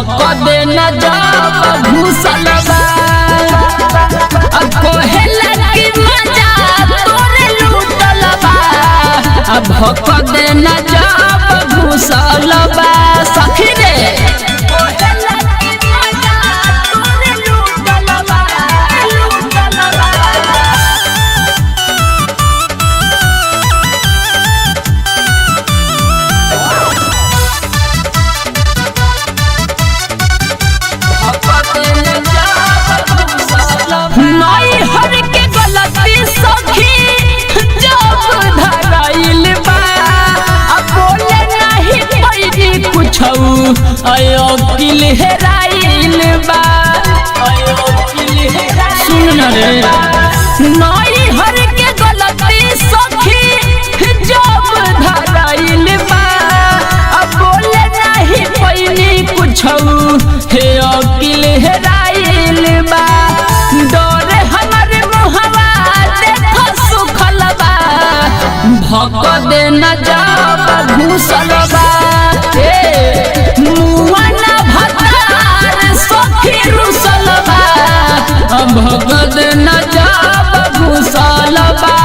भक दे न जब घुसल बा कोहेला की मजा तोरे लूटल बा भक दे न जब घुसल बा सखी रे अयो किल हेराइल बा सुन न रे नई हर के गलती सखी जब धराइल बा अब बोले नहीं पैनी कुछ हे अकिल हेराइल बा डर हमर मुहवा देख सुखल बा भक दे न जब घुसल बा भगद न जब घुसल बा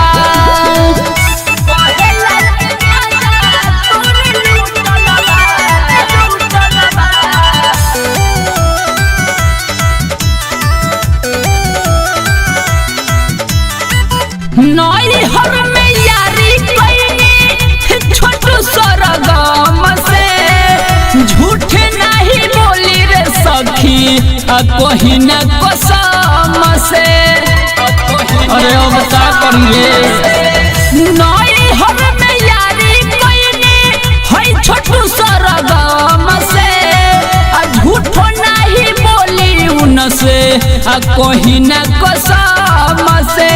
नई हर में यारी कईनी छोटू सरगम से झूठ नहीं बोली रे सखी कहीं न कसम से अरे अब का करिए नई हर में यारी कईनी है छोटू सरगम से झूठ नहीं बोली उनसे कहीं न कसम से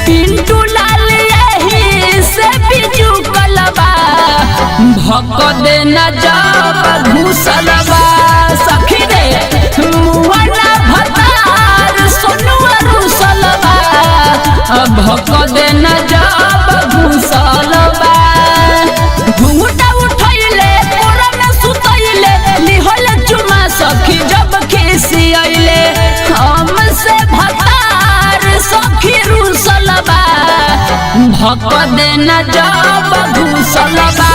पिंटू लाल यही से बिजू कलबा भक दे न जब घुसल बा सखी रे मुआना भतार सोनुआ रुसल बा भक दे न जब घुसल बा घुंघटा उठैले कोरा में सुतैले लिहल चुमा सखी जब खिसियैले हमसे भतार सखी रुसल बा भक दे न जब घुसल बा